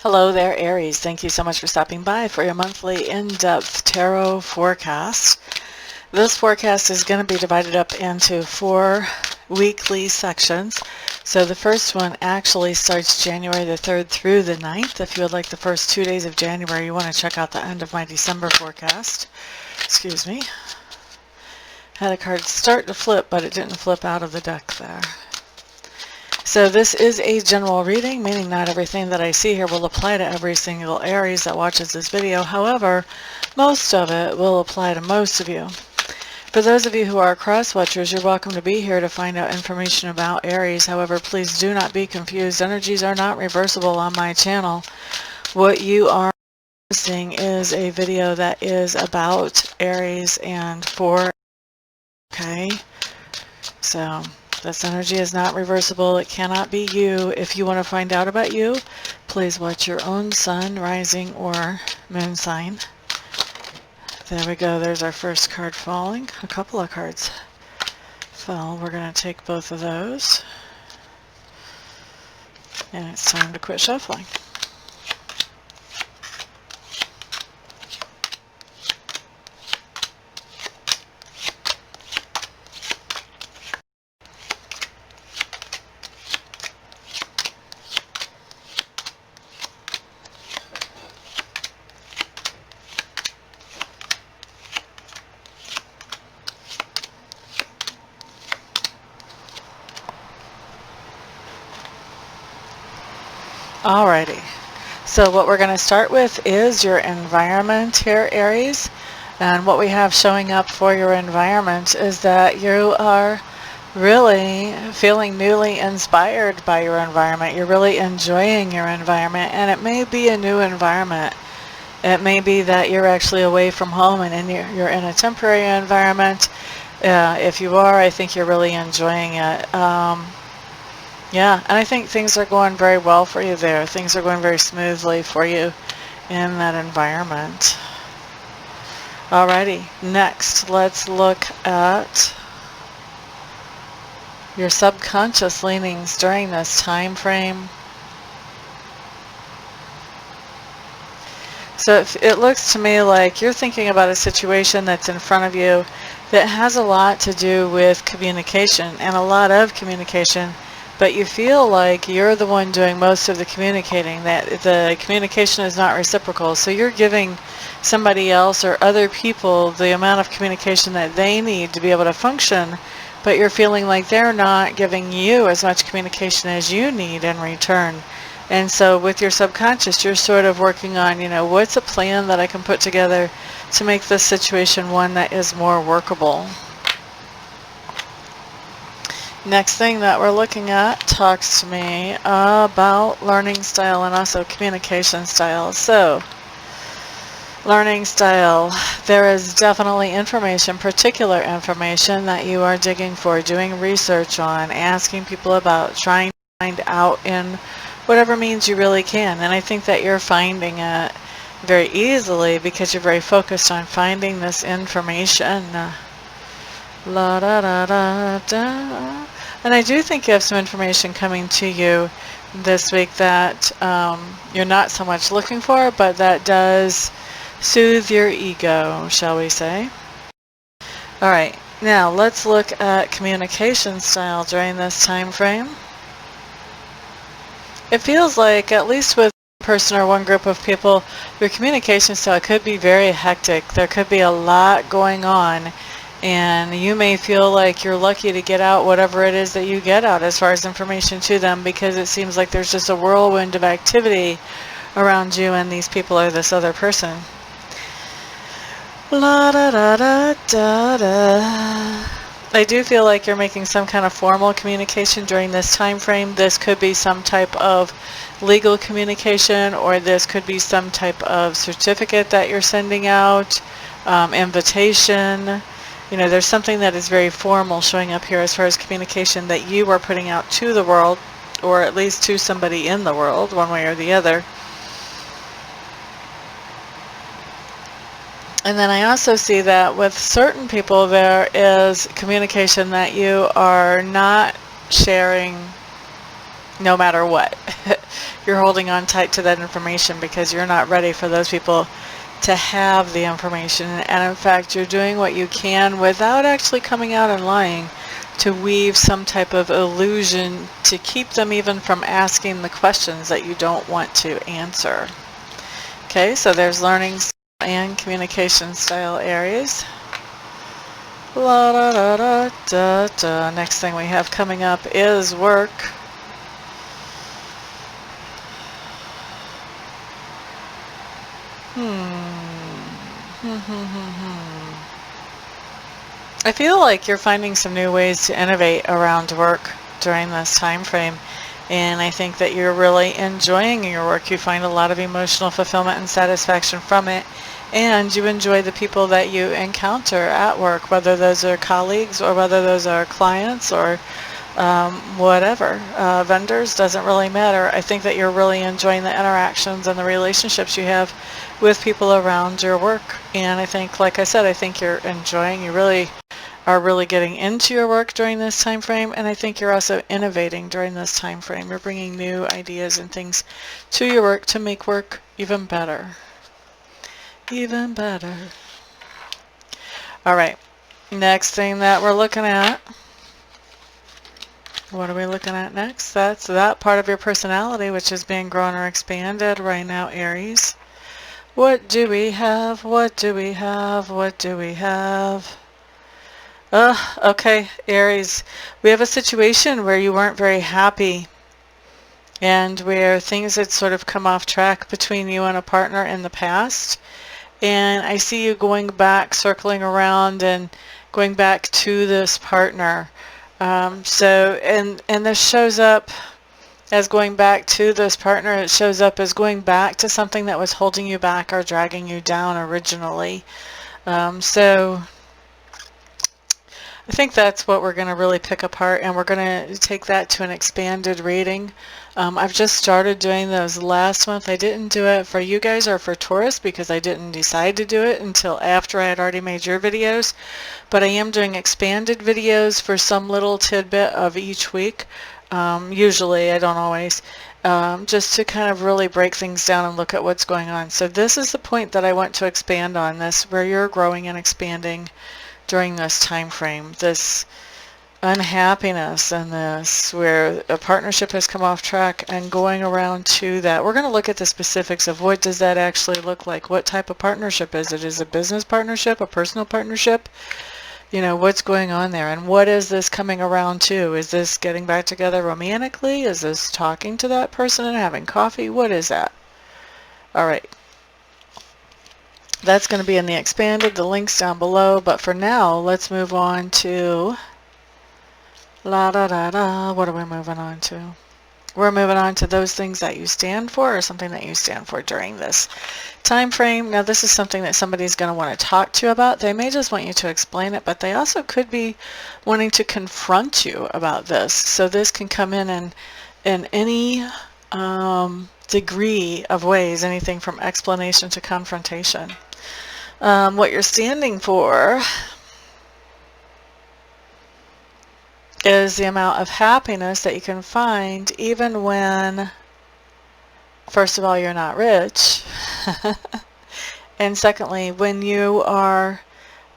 Hello there, Aries. Thank you so much for stopping by for your monthly in-depth tarot forecast. This forecast is going to be divided up into 4 weekly sections. So the first one actually starts January the 3rd through the 9th. If you would like the first 2 days of January, you want to check out the end of my December forecast. Excuse me. Had a card start to flip, but it didn't flip out of the deck there. So this is a general reading, meaning not everything that I see here will apply to every single Aries that watches this video. However, most of it will apply to most of you. For those of you who are cross-watchers, you're welcome to be here to find out information about Aries. However, please do not be confused. Energies are not reversible on my channel. What you are seeing is a video that is about Aries and for, okay? So this energy is not reversible. It cannot be you. If you want to find out about you, please watch your own sun, rising, or moon sign. There we go. There's our first card falling. A couple of cards fell. We're going to take both of those. And it's time to quit shuffling. Alrighty, so what we're going to start with is your environment here, Aries. And what we have showing up for your environment is that you are really feeling newly inspired by your environment. You're really enjoying your environment, and it may be a new environment. It may be that you're actually away from home and you're in a temporary environment. If you are, I think you're really enjoying it. Yeah, and I think things are going very well for you there. Things are going very smoothly for you in that environment. Alrighty, next let's look at your subconscious leanings during this time frame. So it looks to me like you're thinking about a situation that's in front of you that has a lot to do with communication and a lot of communication. But you feel like you're the one doing most of the communicating, that the communication is not reciprocal. So you're giving somebody else or other people the amount of communication that they need to be able to function, but you're feeling like they're not giving you as much communication as you need in return. And so with your subconscious, you're sort of working on, what's a plan that I can put together to make this situation one that is more workable. Next thing that we're looking at talks to me about learning style and also communication style. So, learning style, there is definitely information, particular information that you are digging for, doing research on, asking people about, trying to find out in whatever means you really can. And I think that you're finding it very easily because you're very focused on finding this information. La da da da da. And I do think you have some information coming to you this week that you're not so much looking for, but that does soothe your ego, shall we say. Alright, now let's look at communication style during this time frame. It feels like, at least with one person or one group of people, your communication style could be very hectic. There could be a lot going on. And you may feel like you're lucky to get out whatever it is that you get out as far as information to them, because it seems like there's just a whirlwind of activity around you and these people or this other person. La da da da da da. I do feel like you're making some kind of formal communication during this time frame. This could be some type of legal communication, or this could be some type of certificate that you're sending out, invitation. There's something that is very formal showing up here as far as communication that you are putting out to the world, or at least to somebody in the world, one way or the other. And then I also see that with certain people there is communication that you are not sharing no matter what. you're holding on tight to that information because you're not ready for those people to have the information. And in fact, you're doing what you can without actually coming out and lying to weave some type of illusion to keep them even from asking the questions that you don't want to answer. Okay, so there's learning and communication style Aries. La da da da da da. Next thing we have coming up is work. I feel like you're finding some new ways to innovate around work during this time frame, and I think that you're really enjoying your work. You find a lot of emotional fulfillment and satisfaction from it, and you enjoy the people that you encounter at work, whether those are colleagues or whether those are clients or whatever, vendors, doesn't really matter. I think that you're really enjoying the interactions and the relationships you have with people around your work. And I think, like I said, I think you're enjoying, you really are really getting into your work during this time frame. And I think you're also innovating during this time frame. You're bringing new ideas and things to your work to make work even better. Even better. All right. Next thing that we're looking at. What are we looking at next? That's that part of your personality which is being grown or expanded right now, Aries. What do we have? What do we have? What do we have? Okay, Aries. We have a situation where you weren't very happy and where things had sort of come off track between you and a partner in the past. And I see you going back, circling around and going back to this partner. And this shows up as going back to this partner. It shows up as going back to something that was holding you back or dragging you down originally. So I think that's what we're going to really pick apart, and we're going to take that to an expanded reading. I've just started doing those last month. I didn't do it for you guys or for Taurus because I didn't decide to do it until after I had already made your videos. But I am doing expanded videos for some little tidbit of each week. Usually, I don't always. Just to kind of really break things down and look at what's going on. So this is the point that I want to expand on, this where you're growing and expanding during this time frame, this unhappiness and this where a partnership has come off track and going around to that. We're going to look at the specifics of what does that actually look like. What type of partnership is it? Is it a business partnership, a personal partnership? You know, what's going on there, and what is this coming around to? Is this getting back together romantically? Is this talking to that person and having coffee? What is that? All right. That's going to be in the expanded, the links down below, but for now, let's move on to la da da da. What are we moving on to? We're moving on to those things that you stand for or something that you stand for during this time frame. Now, this is something that somebody's going to want to talk to you about. They may just want you to explain it, but they also could be wanting to confront you about this. So this can come in any degree of ways, anything from explanation to confrontation. What you're standing for is the amount of happiness that you can find even when, first of all, you're not rich, and secondly, when you are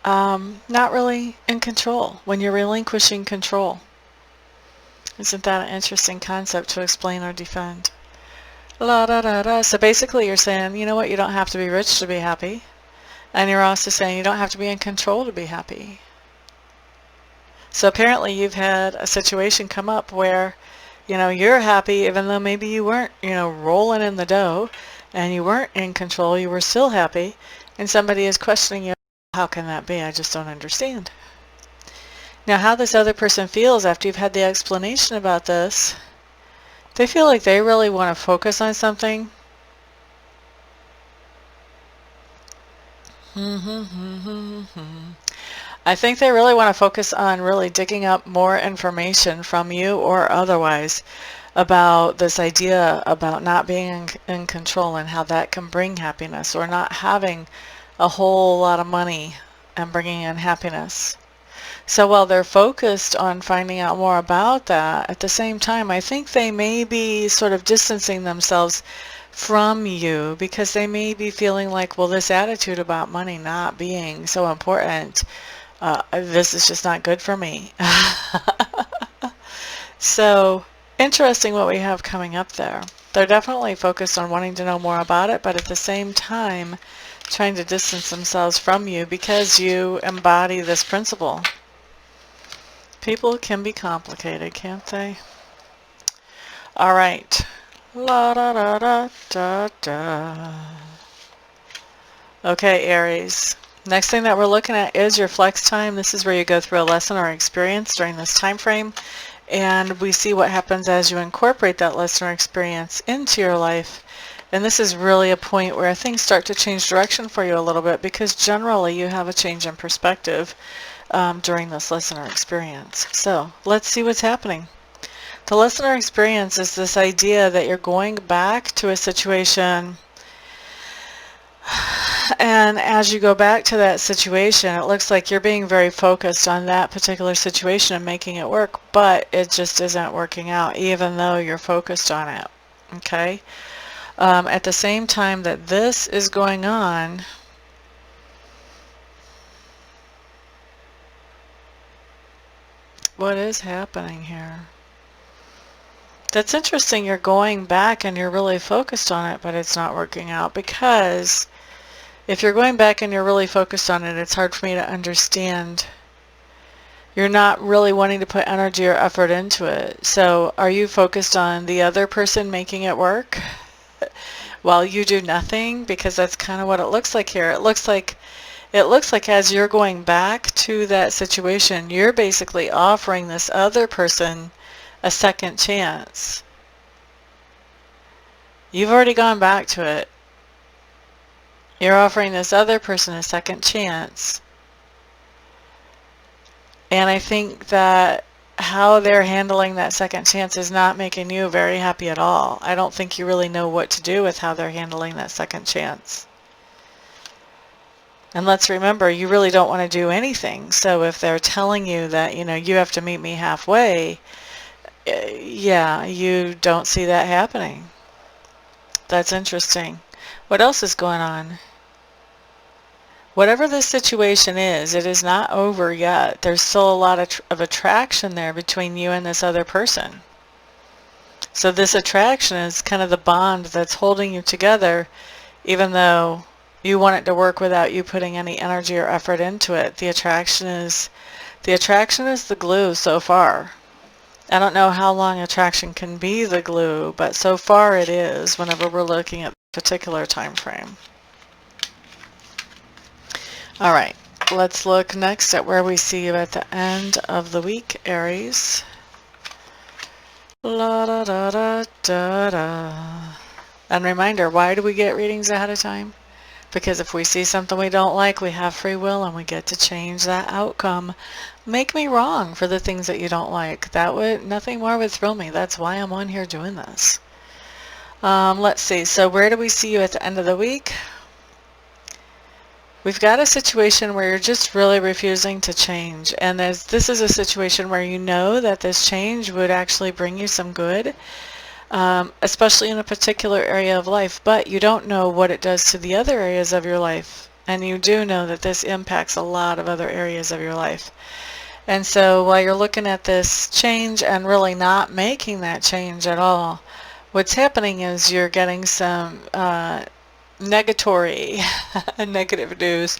not really in control, when you're relinquishing control. Isn't that an interesting concept to explain or defend? La da da da. So basically you're saying, you know what, you don't have to be rich to be happy. And you're also saying you don't have to be in control to be happy. So apparently you've had a situation come up where, you know, you're happy even though maybe you weren't, you know, rolling in the dough and you weren't in control, you were still happy, and somebody is questioning you, how can that be? I just don't understand. Now, how this other person feels after you've had the explanation about this, they feel like they really want to focus on something. I think they really want to focus on really digging up more information from you or otherwise about this idea about not being in control and how that can bring happiness, or not having a whole lot of money and bringing in happiness. So while they're focused on finding out more about that, at the same time, I think they may be sort of distancing themselves from you because they may be feeling like, well, this attitude about money not being so important, this is just not good for me. So interesting what we have coming up there. They're definitely focused on wanting to know more about it, but at the same time trying to distance themselves from you because you embody this principle. People can be complicated, can't they? All right. La da da da da da. Okay, Aries. Next thing that we're looking at is your flex time. This is where you go through a lesson or experience during this time frame, and we see what happens as you incorporate that lesson or experience into your life. And this is really a point where things start to change direction for you a little bit because generally you have a change in perspective during this lesson or experience. So let's see what's happening. The lesson or experience is this idea that you're going back to a situation, and as you go back to that situation, it looks like you're being very focused on that particular situation and making it work, but it just isn't working out even though you're focused on it. Okay? At the same time that this is going on, what is happening here? That's interesting. You're going back and you're really focused on it, but it's not working out because if you're going back and you're really focused on it, it's hard for me to understand. You're not really wanting to put energy or effort into it. So are you focused on the other person making it work while you do nothing? Because that's kind of what it looks like here. It looks like as you're going back to that situation, you're basically offering this other person a second chance. You've already gone back to it. You're offering this other person a second chance. And I think that how they're handling that second chance is not making you very happy at all. I don't think you really know what to do with how they're handling that second chance. And let's remember, you really don't want to do anything. So if they're telling you that, you have to meet me halfway, yeah, you don't see that happening. That's interesting. What else is going on? Whatever the situation is, it is not over yet. There's still a lot of attraction there between you and this other person. So this attraction is kind of the bond that's holding you together, even though you want it to work without you putting any energy or effort into it. The attraction is the glue so far. I don't know how long attraction can be the glue, but so far it is whenever we're looking at a particular time frame. All right, let's look next at where we see you at the end of the week, Aries. La da da da da da. And reminder, why do we get readings ahead of time? Because if we see something we don't like, we have free will and we get to change that outcome. Make me wrong for the things that you don't like. Nothing more would thrill me. That's why I'm on here doing this. Let's see. So where do we see you at the end of the week? We've got a situation where you're just really refusing to change. And this is a situation where you know that this change would actually bring you some good, especially in a particular area of life. But you don't know what it does to the other areas of your life. And you do know that this impacts a lot of other areas of your life. And so while you're looking at this change and really not making that change at all, what's happening is you're getting some negatory, negative news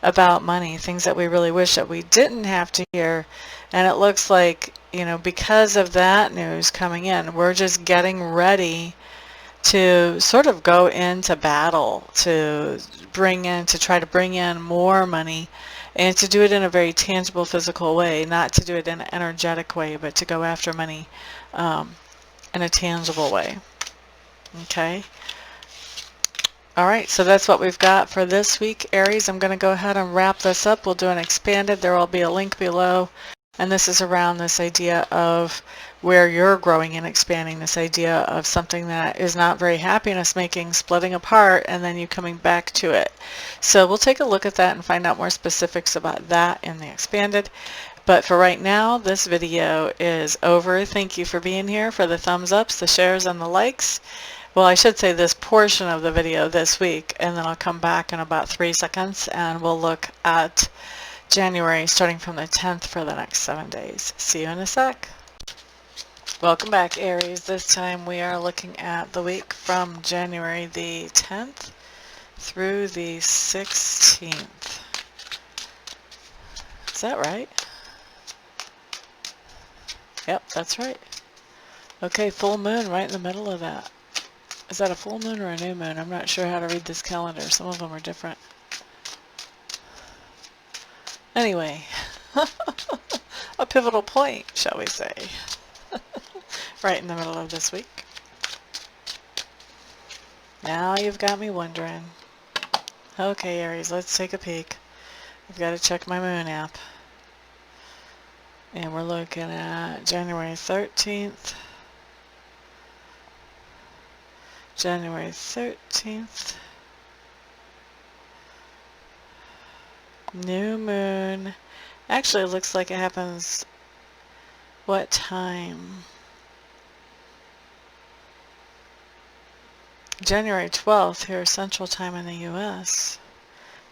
about money, things that we really wish that we didn't have to hear. And it looks like, because of that news coming in, we're just getting ready to sort of go into battle to try to bring in more money, and to do it in a very tangible, physical way, not to do it in an energetic way, but to go after money in a tangible way. Okay? All right, so that's what we've got for this week, Aries. I'm going to go ahead and wrap this up. We'll do an expanded. There will be a link below. And this is around this idea of where you're growing and expanding, this idea of something that is not very happiness making, splitting apart, and then you coming back to it. So we'll take a look at that and find out more specifics about that in the expanded. But for right now, this video is over. Thank you for being here, for the thumbs ups, the shares, and the likes. Well, I should say this portion of the video this week, and then I'll come back in about 3 seconds and we'll look at January starting from the 10th for the next 7 days. See you in a sec. Welcome back, Aries. This time we are looking at the week from January the 10th through the 16th. Is that right? Yep, that's right. Okay, full moon right in the middle of that. Is that a full moon or a new moon? I'm not sure how to read this calendar. Some of them are different. Anyway, a pivotal point, shall we say, right in the middle of this week. Now you've got me wondering. Okay, Aries, let's take a peek. I've got to check my moon app. And we're looking at January 13th. January 13th. New moon. Actually, it looks like it happens. What time? January 12th here, Central Time in the U.S.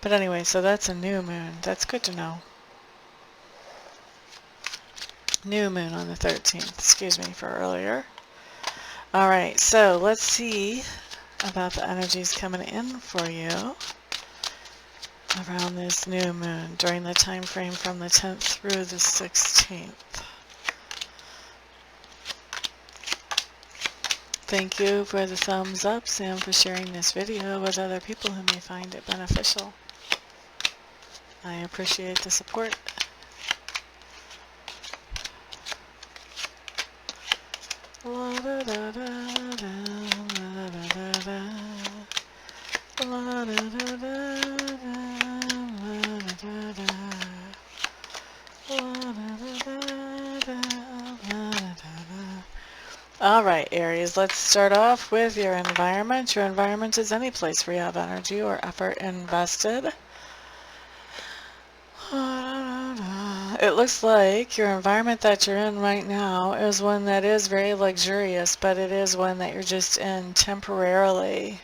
But anyway, so that's a new moon. That's good to know. New moon on the 13th. Excuse me for earlier. Alright, so let's see about the energies coming in for you around this new moon during the time frame from the 10th through the 16th. Thank you for the thumbs ups and for sharing this video with other people who may find it beneficial. I appreciate the support. Alright, Aries, let's start off with your environment. Your environment is any place where you have energy or effort invested. It looks like your environment that you're in right now is one that is very luxurious, but it is one that you're just in temporarily.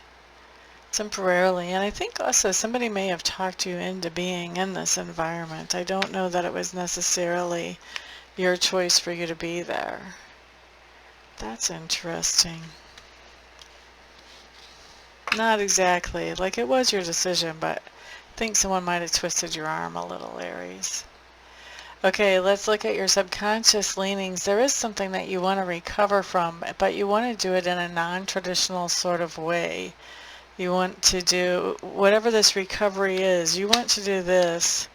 And I think also somebody may have talked you into being in this environment. I don't know that it was necessarily your choice for you to be there. That's interesting. Not exactly. Like it was your decision, but I think someone might have twisted your arm a little, Aries. Okay, let's look at your subconscious leanings. There is something that you want to recover from, but you want to do it in a non-traditional sort of way. You want to do, whatever this recovery is, you want to do this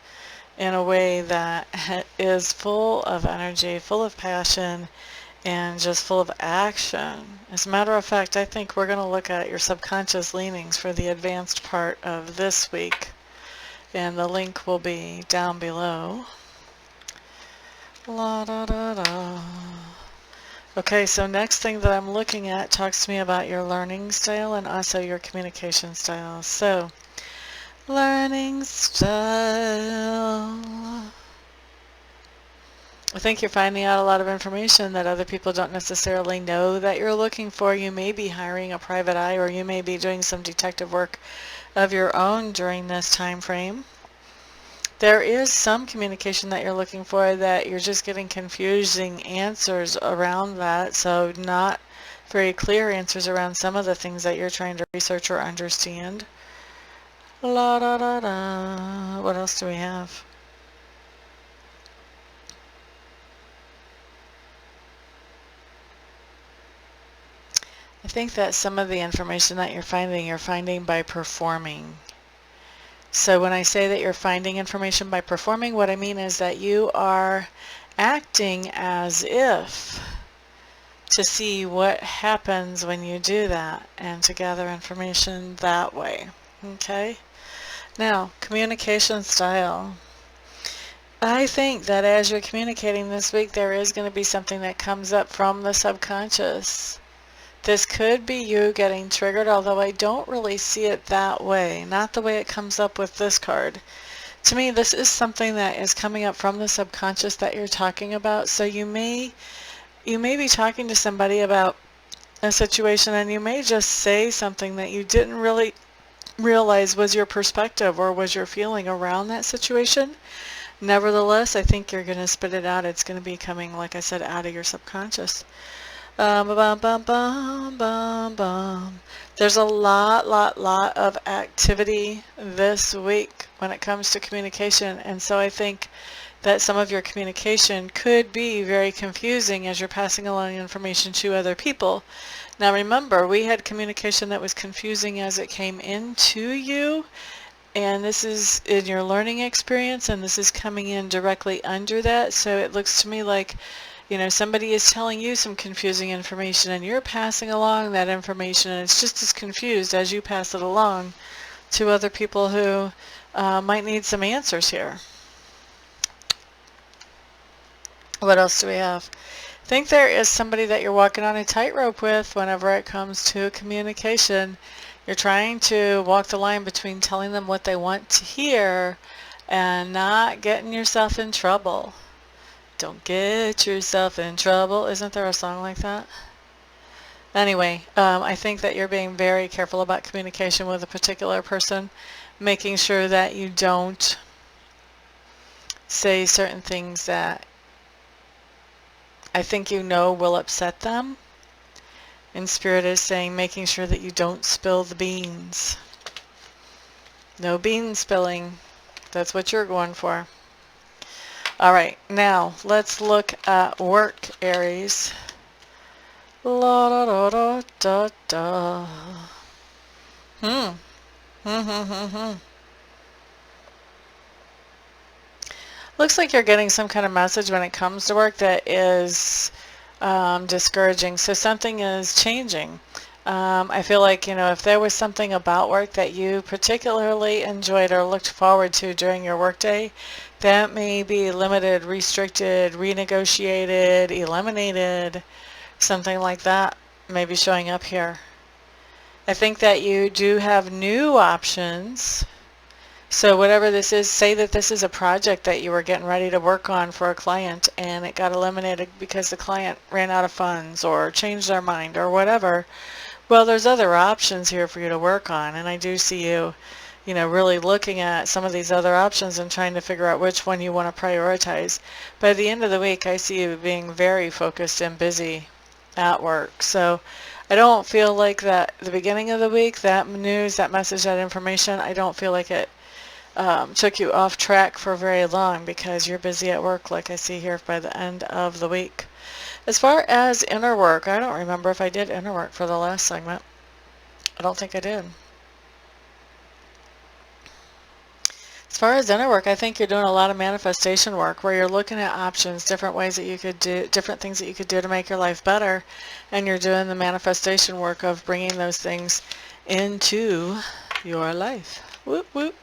in a way that is full of energy, full of passion, and just full of action. As a matter of fact, I think we're going to look at your subconscious leanings for the advanced part of this week, and the link will be down below. La da da da. Okay, so next thing that I'm looking at talks to me about your learning style and also your communication style. So, learning style. I think you're finding out a lot of information that other people don't necessarily know that you're looking for. You may be hiring a private eye, or you may be doing some detective work of your own during this time frame. There is some communication that you're looking for that you're just getting confusing answers around that, so not very clear answers around some of the things that you're trying to research or understand. La da da da. What else do we have? I think that some of the information that you're finding by performing. So when I say that you're finding information by performing, what I mean is that you are acting as if to see what happens when you do that and to gather information that way. Okay? Now, communication style. I think that as you're communicating this week, there is going to be something that comes up from the subconscious. This could be you getting triggered, although I don't really see it that way. Not the way it comes up with this card. To me, this is something that is coming up from the subconscious that you're talking about. So you may be talking to somebody about a situation, and you may just say something that you didn't really realize was your perspective or was your feeling around that situation. Nevertheless, I think you're going to spit it out. It's going to be coming, like I said, out of your subconscious. Bum, bum, bum, bum, bum, bum. There's a lot of activity this week when it comes to communication, and so I think that some of your communication could be very confusing as you're passing along information to other people. Now remember, we had communication that was confusing as it came into you, and this is in your learning experience, and this is coming in directly under that. So it looks to me like, you know, somebody is telling you some confusing information and you're passing along that information, and it's just as confused as you pass it along to other people who might need some answers here. What else do we have? I think there is somebody that you're walking on a tightrope with whenever it comes to communication. You're trying to walk the line between telling them what they want to hear and not getting yourself in trouble. Don't get yourself in trouble. Isn't there a song like that? Anyway, I think that you're being very careful about communication with a particular person, making sure that you don't say certain things that I think you know will upset them. And Spirit is saying, making sure that you don't spill the beans. No bean spilling. That's what you're going for. All right, now let's look at work, Aries. La da da da da da. Looks like you're getting some kind of message when it comes to work that is discouraging. So something is changing. I feel like, you know, if there was something about work that you particularly enjoyed or looked forward to during your workday, that may be limited, restricted, renegotiated, eliminated, something like that may be showing up here. I think that you do have new options. So whatever this is, say that this is a project that you were getting ready to work on for a client and it got eliminated because the client ran out of funds or changed their mind or whatever. Well, there's other options here for you to work on, and I do see you, you know, really looking at some of these other options and trying to figure out which one you want to prioritize. By the end of the week, I see you being very focused and busy at work. So I don't feel like that the beginning of the week, that news, that message, that information, I don't feel like it took you off track for very long because you're busy at work, like I see here, by the end of the week. As far as inner work, I don't remember if I did inner work for the last segment. I don't think I did. As far as inner work, I think you're doing a lot of manifestation work where you're looking at options, different ways that you could do, different things that you could do to make your life better, and you're doing the manifestation work of bringing those things into your life. Whoop, whoop.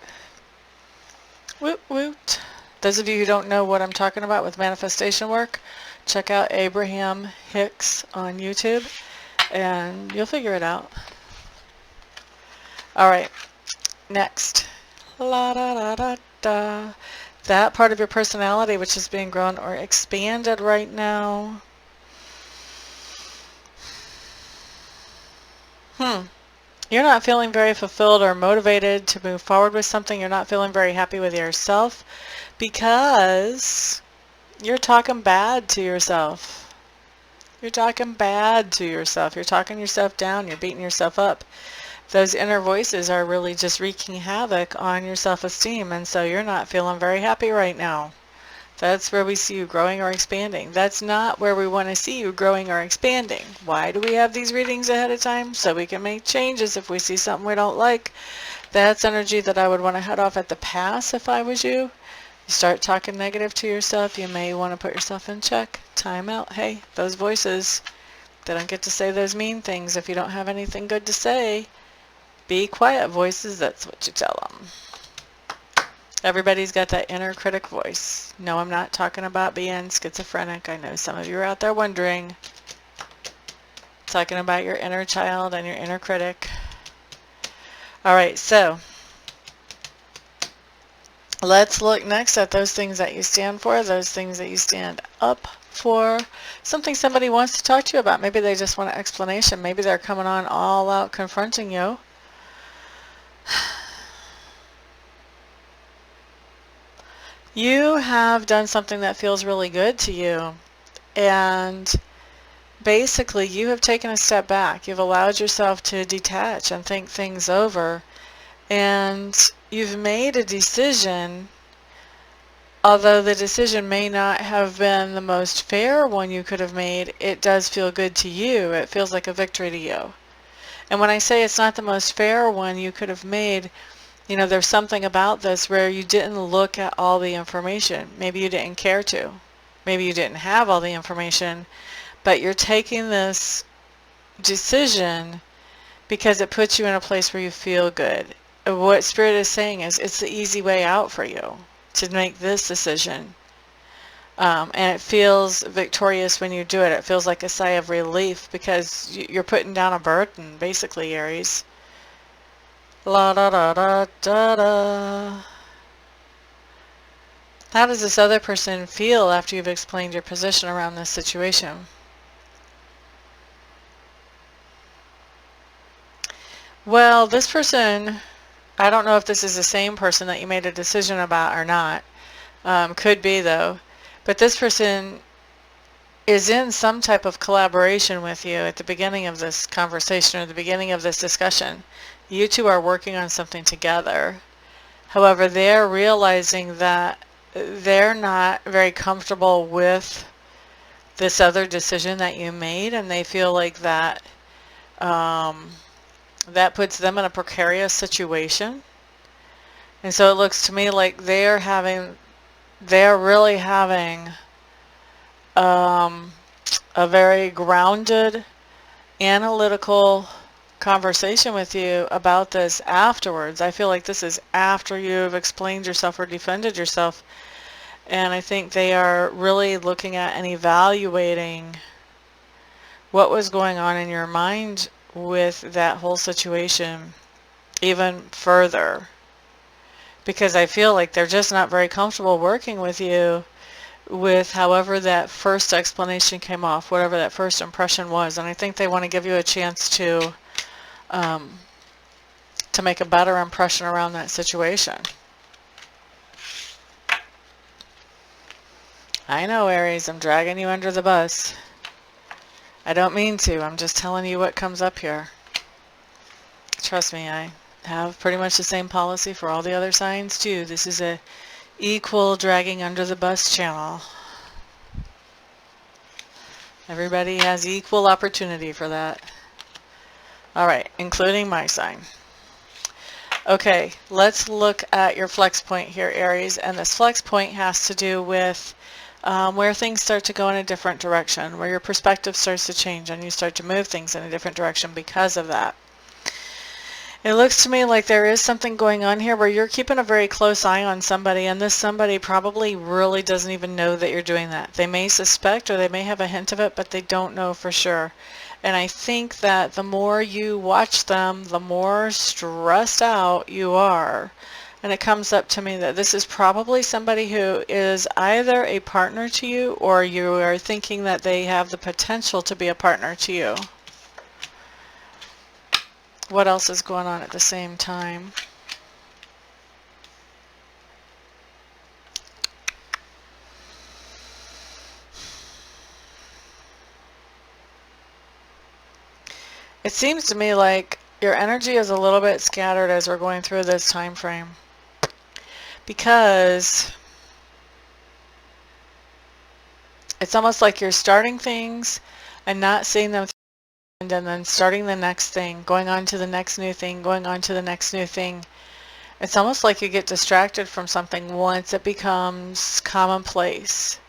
Woot woot. Those of you who don't know what I'm talking about with manifestation work, check out Abraham Hicks on YouTube and you'll figure it out. All right, next. La da da da da. That part of your personality which is being grown or expanded right now. You're not feeling very fulfilled or motivated to move forward with something. You're not feeling very happy with yourself because you're talking bad to yourself. You're talking bad to yourself. You're talking yourself down. You're beating yourself up. Those inner voices are really just wreaking havoc on your self-esteem, and so you're not feeling very happy right now. That's where we see you growing or expanding. That's not where we want to see you growing or expanding. Why do we have these readings ahead of time? So we can make changes if we see something we don't like. That's energy that I would want to head off at the pass if I was you. You start talking negative to yourself, you may want to put yourself in check. Time out. Hey, those voices, they don't get to say those mean things if you don't have anything good to say. Be quiet, voices. That's what you tell them. Everybody's got that inner critic voice. No, I'm not talking about being schizophrenic. I know some of you are out there wondering. Talking about your inner child and your inner critic. All right, so Let's look next at those things that you stand for, those things that you stand up for, something somebody wants to talk to you about. Maybe they just want an explanation. Maybe they're coming on all out confronting you. You have done something that feels really good to you, and basically you have taken a step back. You've allowed yourself to detach and think things over, and you've made a decision. Although the decision may not have been the most fair one you could have made, it does feel good to you. It feels like a victory to you. And when I say it's not the most fair one you could have made, you know, there's something about this where you didn't look at all the information. Maybe you didn't care to. Maybe you didn't have all the information, but you're taking this decision because it puts you in a place where you feel good. What Spirit is saying is it's the easy way out for you to make this decision. And it feels victorious when you do it. It feels like a sigh of relief because you're putting down a burden, basically, Aries. La da da da da da. How does this other person feel after you've explained your position around this situation? Well, this person, I don't know if this is the same person that you made a decision about or not. Could be, though. But this person is in some type of collaboration with you at the beginning of this conversation or the beginning of this discussion. You two are working on something together. However, they're realizing that they're not very comfortable with this other decision that you made, and they feel like that that puts them in a precarious situation. And so it looks to me like they're really having a very grounded, analytical conversation with you about this afterwards. I feel like this is after you've explained yourself or defended yourself. And I think they are really looking at and evaluating what was going on in your mind with that whole situation even further. Because I feel like they're just not very comfortable working with you with however that first explanation came off, whatever that first impression was. And I think they want to give you a chance to make a better impression around that situation. I know, Aries, I'm dragging you under the bus. I don't mean to. I'm just telling you what comes up here. Trust me, I have pretty much the same policy for all the other signs too. This is a equal dragging under the bus channel. Everybody has equal opportunity for that. All right, including my sign. Okay, let's look at your flex point here, Aries. And this flex point has to do with where things start to go in a different direction, where your perspective starts to change and you start to move things in a different direction because of that. It looks to me like there is something going on here where you're keeping a very close eye on somebody, and this somebody probably really doesn't even know that you're doing that. They may suspect or they may have a hint of it, but they don't know for sure. And I think that the more you watch them, the more stressed out you are. And it comes up to me that this is probably somebody who is either a partner to you or you are thinking that they have the potential to be a partner to you. What else is going on at the same time? It seems to me like your energy is a little bit scattered as we're going through this time frame, because it's almost like you're starting things and not seeing them through, and then starting the next thing, going on to the next new thing, going on to the next new thing. It's almost like you get distracted from something once it becomes commonplace.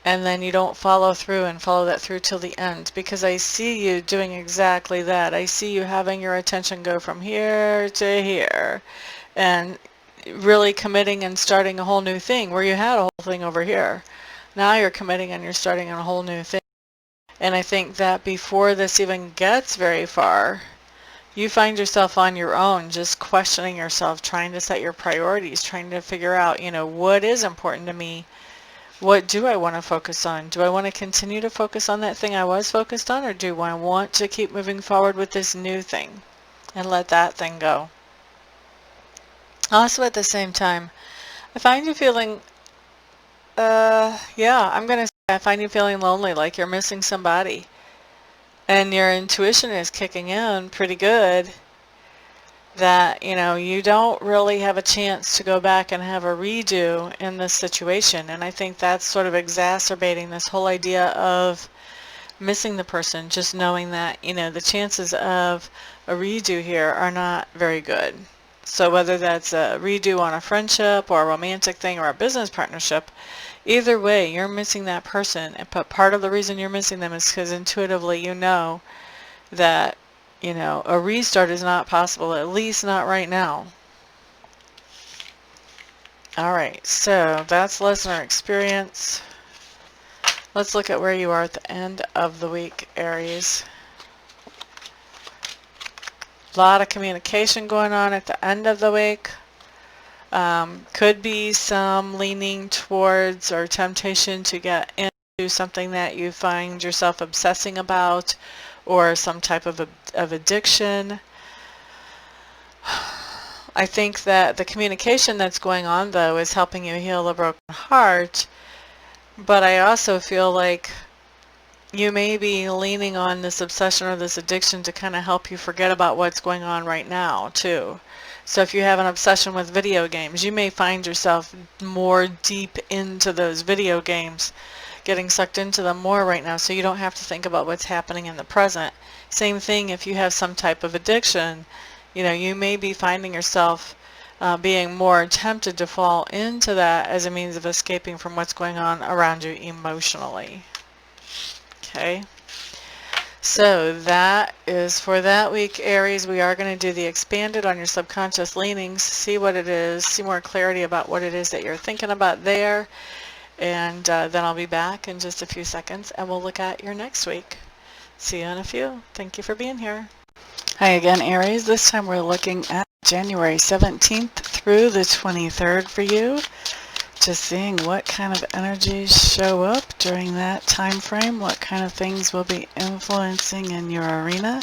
And then you don't follow through and follow that through till the end, because I see you doing exactly that. I see you having your attention go from here to here and really committing and starting a whole new thing where you had a whole thing over here. Now you're committing and you're starting a whole new thing. And I think that before this even gets very far, you find yourself on your own, just questioning yourself, trying to set your priorities, trying to figure out, what is important to me? What do I want to focus on? Do I want to continue to focus on that thing I was focused on, or do I want to keep moving forward with this new thing and let that thing go? Also, at the same time, I find you feeling, yeah, I'm going to say I find you feeling lonely, like you're missing somebody. And your intuition is kicking in pretty good that, you don't really have a chance to go back and have a redo in this situation. And I think that's sort of exacerbating this whole idea of missing the person, just knowing that, the chances of a redo here are not very good. So whether that's a redo on a friendship or a romantic thing or a business partnership, either way, you're missing that person. But part of the reason you're missing them is because intuitively you know that, a restart is not possible, at least not right now. All right, so that's listener experience. Let's look at where you are at the end of the week, Aries. A lot of communication going on at the end of the week. Could be some leaning towards or temptation to get into something that you find yourself obsessing about, or some type of addiction. I think that the communication that's going on, though, is helping you heal a broken heart. But I also feel like you may be leaning on this obsession or this addiction to kind of help you forget about what's going on right now, too. So if you have an obsession with video games, you may find yourself more deep into those video games, getting sucked into them more right now, so you don't have to think about what's happening in the present. Same thing if you have some type of addiction, you may be finding yourself being more tempted to fall into that as a means of escaping from what's going on around you emotionally. Okay, so that is for that week, Aries. We are going to do the expanded on your subconscious leanings, see what it is, see more clarity about what it is that you're thinking about there. And then I'll be back in just a few seconds and we'll look at your next week. See you in a few. Thank you for being here. Hi again, Aries. This time we're looking at January 17th through the 23rd for you. Just seeing what kind of energies show up during that time frame, what kind of things will be influencing in your arena.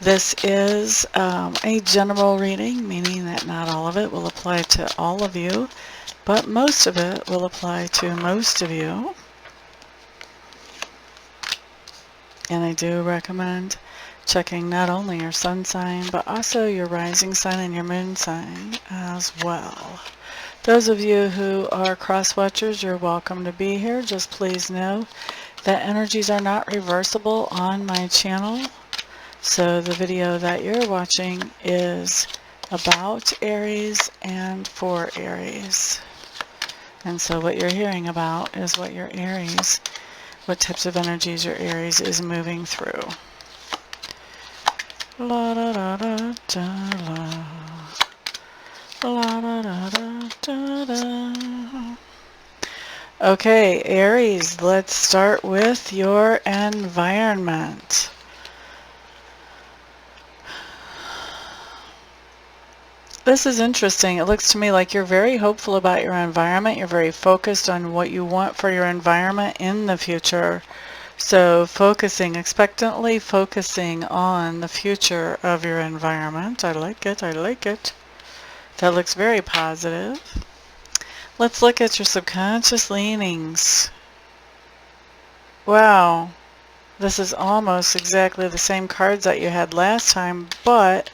This is a general reading, meaning that not all of it will apply to all of you, but most of it will apply to most of you. And I do recommend checking not only your sun sign, but also your rising sign and your moon sign as well. Those of you who are cross-watchers, you're welcome to be here. Just please know that energies are not reversible on my channel. So the video that you're watching is about Aries and for Aries. And so what you're hearing about is what your Aries, what types of energies your Aries is moving through. La da da da da la. La da da da da da. Okay, Aries, let's start with your environment. This is interesting. It looks to me like you're very hopeful about your environment. You're very focused on what you want for your environment in the future. So expectantly focusing on the future of your environment. I like it. I like it. That looks very positive. Let's look at your subconscious leanings. Wow. This is almost exactly the same cards that you had last time, but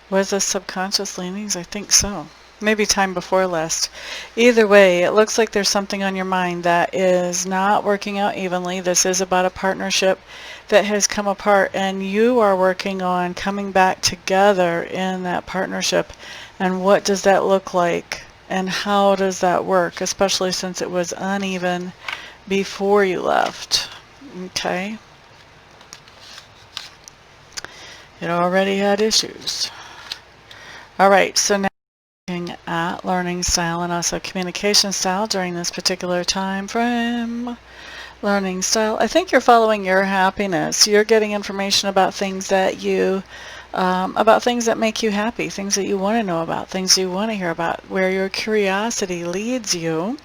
was this subconscious leanings? I think so. Maybe time before last. Either way, it looks like there's something on your mind that is not working out evenly. This is about a partnership that has come apart, and you are working on coming back together in that partnership. And what does that look like? And how does that work? Especially since it was uneven before you left. Okay? It already had issues. All right, so now looking at learning style and also communication style during this particular time frame. learning style. I think you're following your happiness. You're getting information about things that about things that make you happy, things that you want to know about, things you want to hear about, where your curiosity leads you.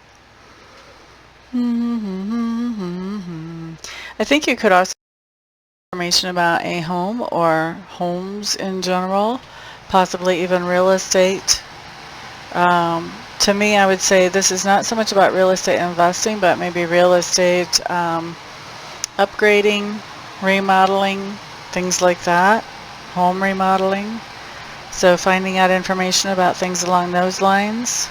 I think you could also get information about a home or homes in general, possibly even real estate. To me, I would say this is not so much about real estate investing, but maybe real estate upgrading, remodeling, things like that, home remodeling. So finding out information about things along those lines.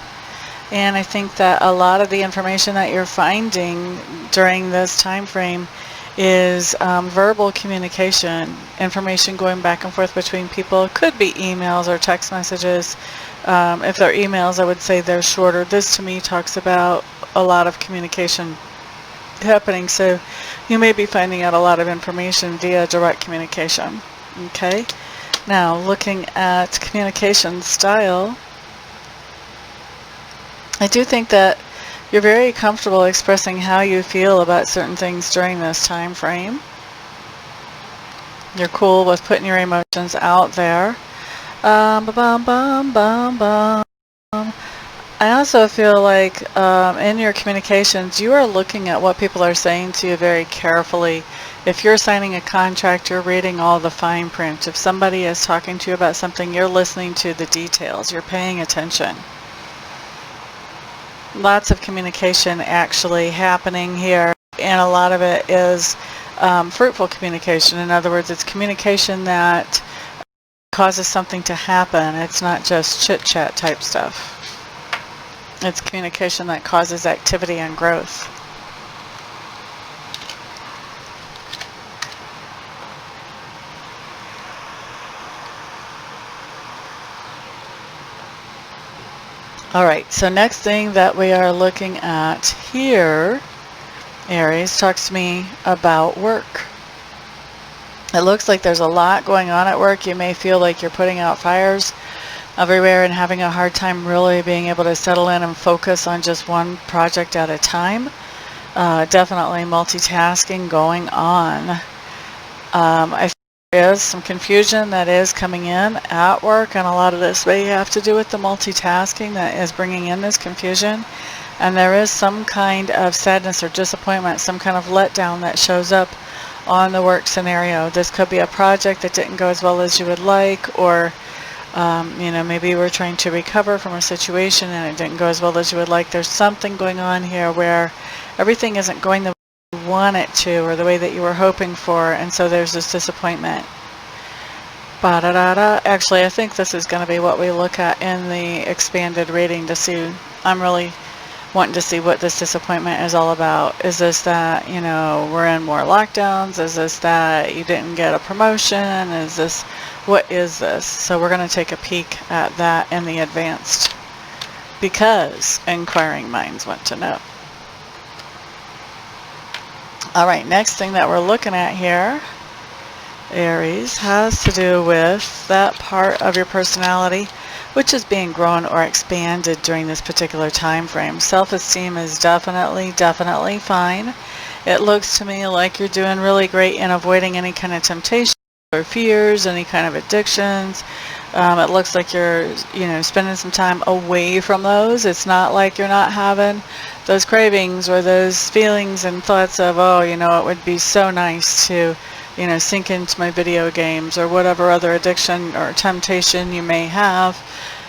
And I think that a lot of the information that you're finding during this time frame is verbal communication, information going back and forth between people. It could be emails or text messages. If they're emails, I would say they're shorter. This to me talks about a lot of communication happening, so you may be finding out a lot of information via direct communication. Okay, now looking at communication style, I do think that you're very comfortable expressing how you feel about certain things during this time frame. You're cool with putting your emotions out there. I also feel like in your communications, you are looking at what people are saying to you very carefully. If you're signing a contract, you're reading all the fine print. If somebody is talking to you about something, you're listening to the details. You're paying attention. Lots of communication actually happening here, and a lot of it is fruitful communication. In other words, it's communication that causes something to happen. It's not just chit-chat type stuff. It's communication that causes activity and growth. All right, so next thing that we are looking at here, Aries, talks to me about work. It looks like there's a lot going on at work. You may feel like you're putting out fires everywhere and having a hard time really being able to settle in and focus on just one project at a time. Definitely multitasking going on. I think there is some confusion that is coming in at work, and a lot of this may have to do with the multitasking that is bringing in this confusion. And there is some kind of sadness or disappointment, some kind of letdown that shows up on the work scenario. This could be a project that didn't go as well as you would like, or maybe you were trying to recover from a situation and it didn't go as well as you would like. There's something going on here where everything isn't going the way you want it to, or the way that you were hoping for, and so there's this disappointment. Actually, I think this is going to be what we look at in the expanded reading to see. I'm really wanting to see what this disappointment is all about. Is this that, we're in more lockdowns? Is this that you didn't get a promotion? What is this? So we're going to take a peek at that in the advanced, because inquiring minds want to know. All right, next thing that we're looking at here, Aries, has to do with that part of your personality which is being grown or expanded during this particular time frame. Self-esteem is definitely fine. It looks to me like you're doing really great in avoiding any kind of temptation or fears, any kind of addictions. It looks like you're, spending some time away from those. It's not like you're not having those cravings or those feelings and thoughts of, it would be so nice to, sink into my video games or whatever other addiction or temptation you may have,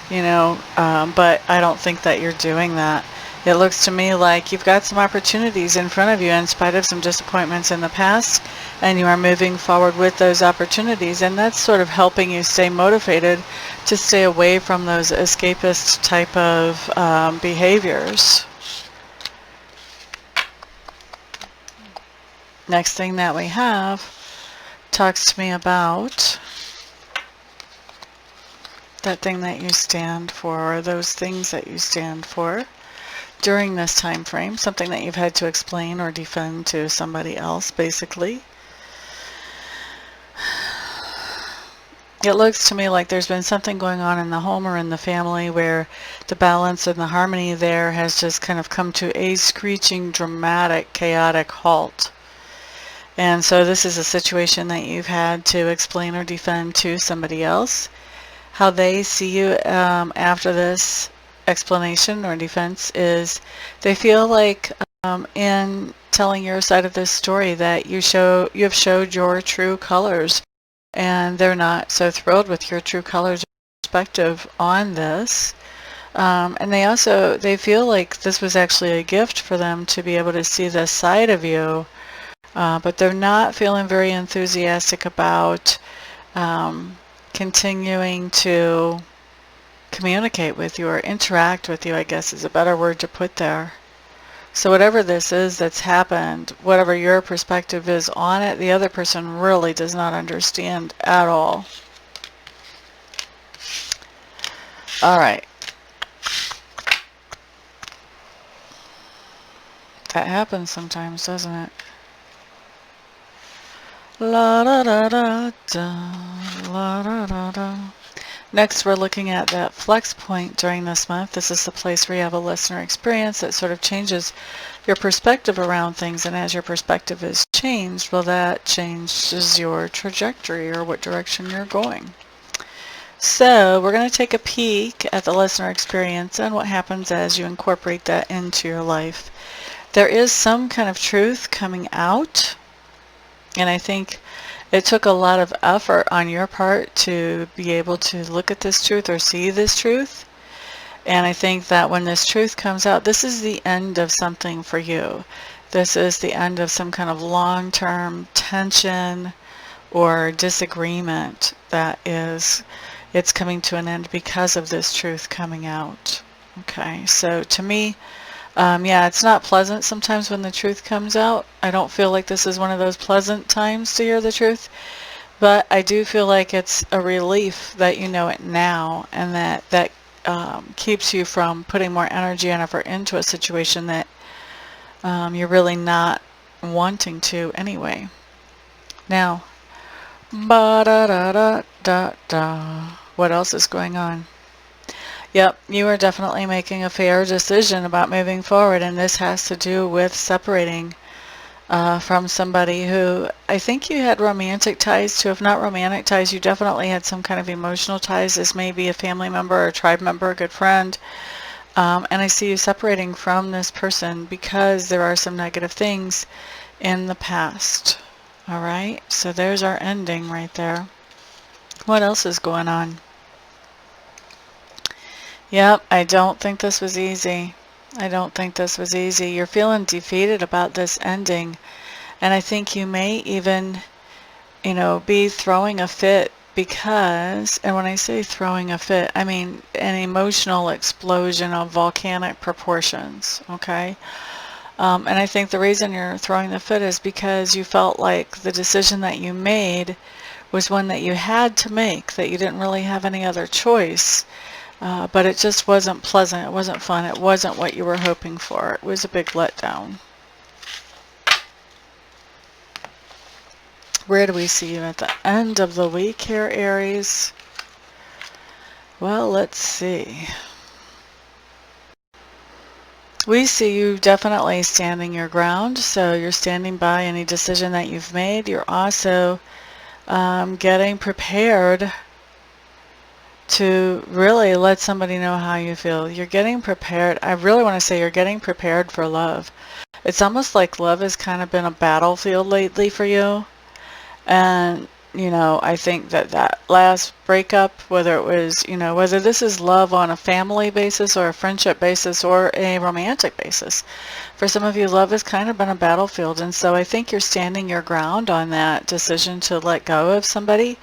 but I don't think that you're doing that. It looks to me like you've got some opportunities in front of you in spite of some disappointments in the past, and you are moving forward with those opportunities, and that's sort of helping you stay motivated to stay away from those escapist type of behaviors. Next thing that we have talks to me about that thing that you stand for, or those things that you stand for during this time frame, something that you've had to explain or defend to somebody else, basically. It looks to me like there's been something going on in the home or in the family where the balance and the harmony there has just kind of come to a screeching, dramatic, chaotic halt. And so this is a situation that you've had to explain or defend to somebody else. How they see you after this explanation or defense is they feel like in telling your side of this story that you have showed your true colors, and they're not so thrilled with your true colors perspective on this. And they feel like this was actually a gift for them to be able to see this side of you, but they're not feeling very enthusiastic about continuing to communicate with you or interact with you, I guess is a better word to put there. So whatever this is that's happened, whatever your perspective is on it, the other person really does not understand at all. All right. That happens sometimes, doesn't it? La da da da da, la da da da. Next, we're looking at that flex point during this month. This is the place where you have a listener experience that sort of changes your perspective around things, and as your perspective is changed, well, that changes your trajectory or what direction you're going. So we're going to take a peek at the listener experience and what happens as you incorporate that into your life. There is some kind of truth coming out, and I think it took a lot of effort on your part to be able to look at this truth or see this truth. And I think that when this truth comes out, this is the end of something for you. This is the end of some kind of long-term tension or disagreement it's coming to an end because of this truth coming out. Okay, so to me, yeah, it's not pleasant sometimes when the truth comes out. I don't feel like this is one of those pleasant times to hear the truth, but I do feel like it's a relief that you know it now, and that keeps you from putting more energy and effort into a situation that you're really not wanting to anyway. Now, ba-da-da-da-da-da. What else is going on? Yep, you are definitely making a fair decision about moving forward, and this has to do with separating from somebody who I think you had romantic ties to. If not romantic ties, you definitely had some kind of emotional ties. This may be a family member or a tribe member, a good friend. And I see you separating from this person because there are some negative things in the past. All right, so there's our ending right there. What else is going on? Yep, I don't think this was easy. I don't think this was easy. You're feeling defeated about this ending, and I think you may even, be throwing a fit because, and when I say throwing a fit, I mean an emotional explosion of volcanic proportions, okay? And I think the reason you're throwing the fit is because you felt like the decision that you made was one that you had to make, that you didn't really have any other choice. But it just wasn't pleasant. It wasn't fun. It wasn't what you were hoping for. It was a big letdown. Where do we see you at the end of the week here, Aries? Well, let's see. We see you definitely standing your ground. So you're standing by any decision that you've made. You're also getting prepared to really let somebody know how you feel. You're getting prepared. I really want to say you're getting prepared for love. It's almost like love has kind of been a battlefield lately for you. And, I think that last breakup, whether it was, whether this is love on a family basis or a friendship basis or a romantic basis, for some of you, love has kind of been a battlefield. And so I think you're standing your ground on that decision to let go of somebody.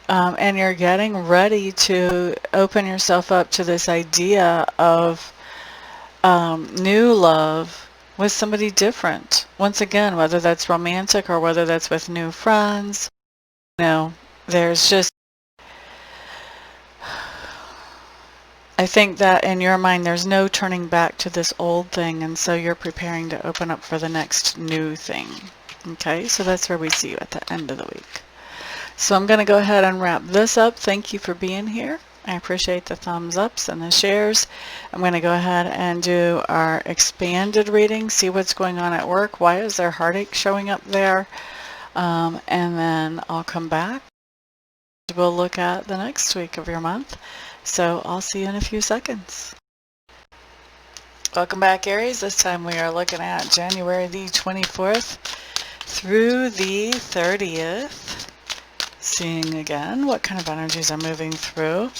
And you're getting ready to open yourself up to this idea of new love with somebody different. Once again, whether that's romantic or whether that's with new friends, there's just, I think that in your mind there's no turning back to this old thing, and so you're preparing to open up for the next new thing. Okay, so that's where we see you at the end of the week. So I'm going to go ahead and wrap this up. Thank you for being here. I appreciate the thumbs ups and the shares. I'm going to go ahead and do our expanded reading, see what's going on at work. Why is there heartache showing up there? And then I'll come back. We'll look at the next week of your month. So I'll see you in a few seconds. Welcome back, Aries. This time we are looking at January the 24th through the 30th. Seeing again what kind of energies are moving through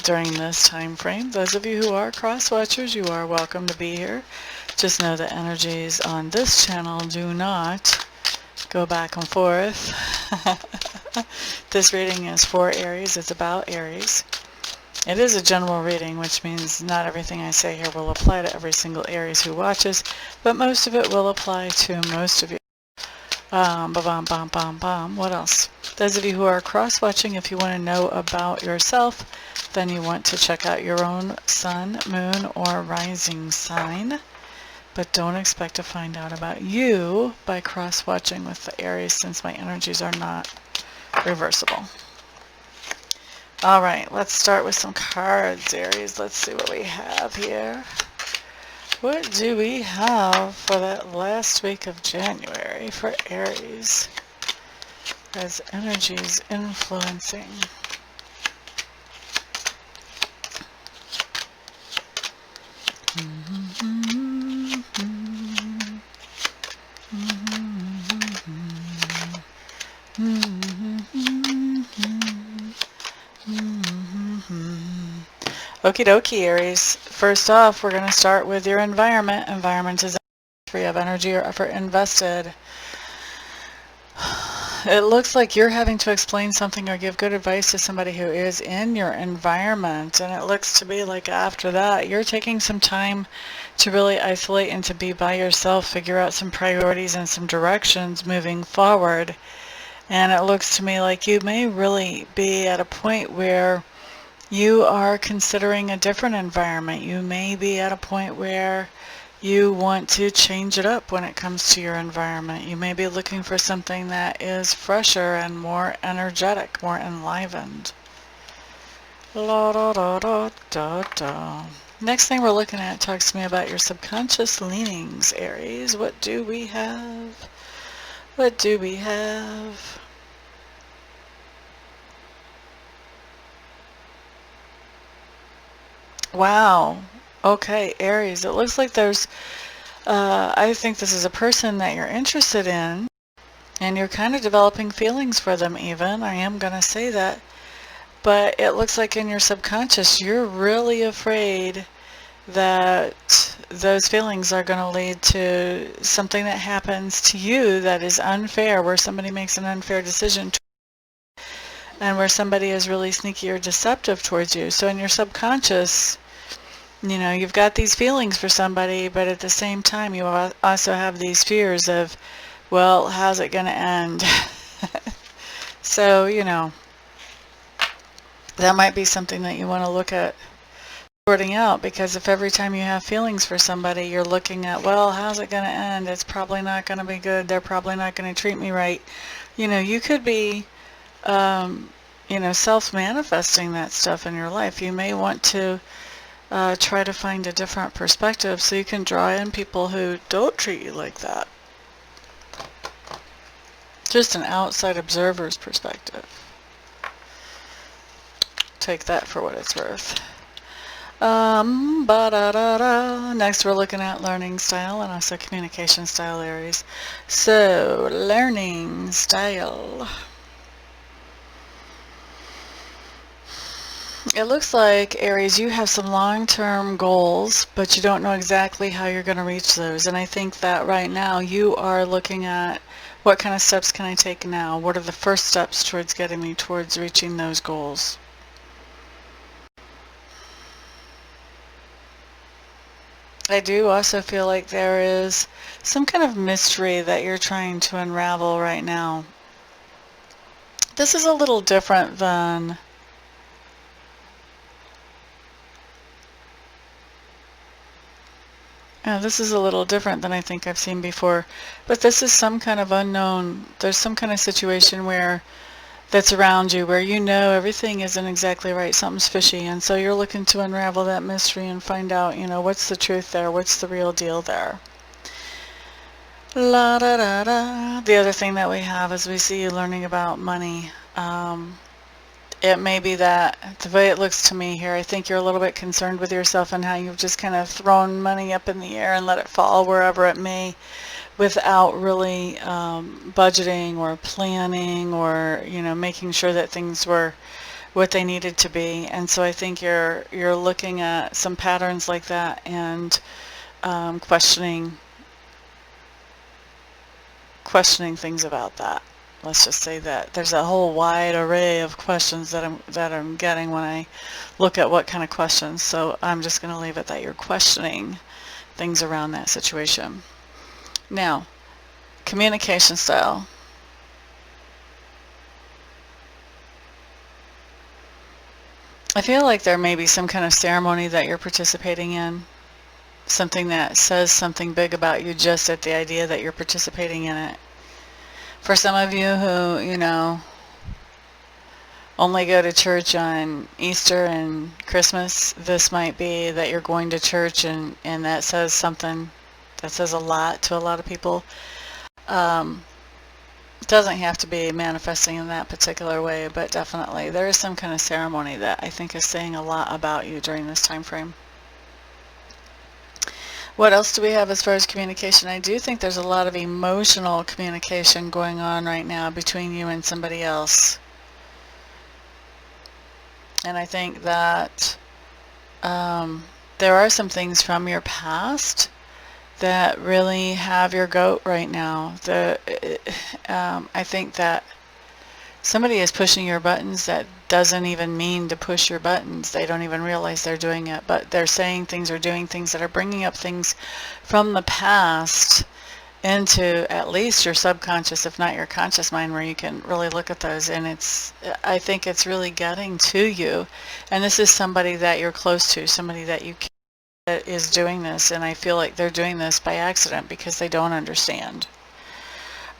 during this time frame. Those of you who are cross watchers, you are welcome to be here. Just know that energies on this channel do not go back and forth. This reading is for Aries. It's about Aries. It is a general reading, which means not everything I say here will apply to every single Aries who watches, but most of it will apply to most of you. What else? Those of you who are cross-watching, if you want to know about yourself, then you want to check out your own sun, moon, or rising sign. But don't expect to find out about you by cross-watching with the Aries, since my energies are not reversible. All right, let's start with some cards, Aries. Let's see what we have here. What do we have for that last week of January for Aries as energies influencing? Okie dokie, Aries. First off, we're going to start with your environment. Environment is where you have energy or effort invested. It looks like you're having to explain something or give good advice to somebody who is in your environment, and it looks to be like after that you're taking some time to really isolate and to be by yourself, figure out some priorities and some directions moving forward. And it looks to me like you may really be at a point where you are considering a different environment. You may be at a point where you want to change it up when it comes to your environment. You may be looking for something that is fresher and more energetic, more enlivened. La da da da da da. Next thing we're looking at talks to me about your subconscious leanings, Aries. What do we have? What do we have? Wow. Okay, Aries. It looks like there's, I think this is a person that you're interested in, and you're kind of developing feelings for them even. I am going to say that. But it looks like in your subconscious, you're really afraid that those feelings are going to lead to something that happens to you that is unfair, where somebody makes an unfair decision, and where somebody is really sneaky or deceptive towards you. So in your subconscious, you know, you've got these feelings for somebody, but at the same time you also have these fears of, well, how's it going to end? So, you know, that might be something that you want to look at sorting out, because if every time you have feelings for somebody you're looking at, well, how's it going to end? It's probably not going to be good. They're probably not going to treat me right. You know, you could be, you know, self-manifesting that stuff in your life. You may want to try to find a different perspective so you can draw in people who don't treat you like that. Just an outside observer's perspective. Take that for what it's worth. Next we're looking at learning style and also communication style, Aries. So, learning style. It looks like, Aries, you have some long-term goals, but you don't know exactly how you're going to reach those. And I think that right now you are looking at what kind of steps can I take now? What are the first steps towards getting me towards reaching those goals? I do also feel like there is some kind of mystery that you're trying to unravel right now. This is a little different than Now this is a little different than I think I've seen before, but this is some kind of unknown. There's some kind of situation where that's around you where you know everything isn't exactly right, something's fishy, and so you're looking to unravel that mystery and find out, what's the truth there, what's the real deal there. La da da da. The other thing that we have is we see you learning about money. It may be that the way it looks to me here, I think you're a little bit concerned with yourself and how you've just kind of thrown money up in the air and let it fall wherever it may without really budgeting or planning or making sure that things were what they needed to be. And so I think you're looking at some patterns like that and questioning things about that. Let's just say that there's a whole wide array of questions that I'm getting when I look at what kind of questions. So I'm just going to leave it that you're questioning things around that situation. Now, communication style. I feel like there may be some kind of ceremony that you're participating in. Something that says something big about you just at the idea that you're participating in it. For some of you who, only go to church on Easter and Christmas, this might be that you're going to church and that says something, that says a lot to a lot of people. It doesn't have to be manifesting in that particular way, but definitely there is some kind of ceremony that I think is saying a lot about you during this time frame. What else do we have as far as communication? I do think there's a lot of emotional communication going on right now between you and somebody else. And I think that there are some things from your past that really have your goat right now. I think that somebody is pushing your buttons that doesn't even mean to push your buttons. They don't even realize they're doing it, but they're saying things or doing things that are bringing up things from the past into at least your subconscious, if not your conscious mind, where you can really look at those. And I think it's really getting to you. And this is somebody that you're close to, somebody that you that is doing this, and I feel like they're doing this by accident because they don't understand.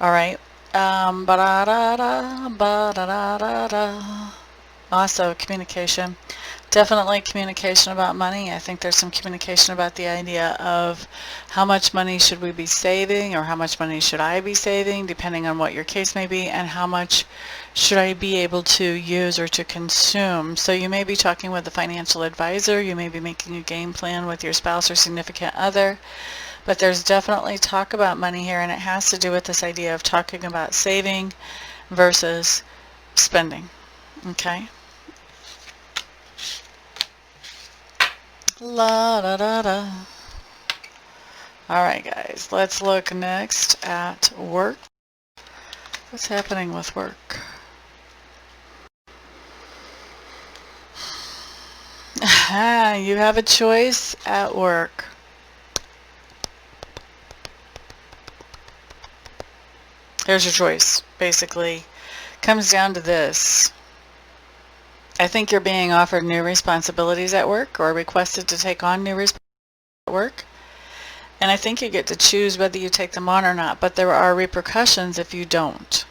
All right. Also, communication. Definitely communication about money. I think there's some communication about the idea of how much money should we be saving, or how much money should I be saving, depending on what your case may be, and how much should I be able to use or to consume. So you may be talking with a financial advisor, you may be making a game plan with your spouse or significant other, but there's definitely talk about money here, and it has to do with this idea of talking about saving versus spending. Okay? La da da da. Alright guys, let's look next at work. What's happening with work? You have a choice at work. Here's your choice. Basically, comes down to this. I think you're being offered new responsibilities at work, or requested to take on new responsibilities at work. And I think you get to choose whether you take them on or not, but there are repercussions if you don't.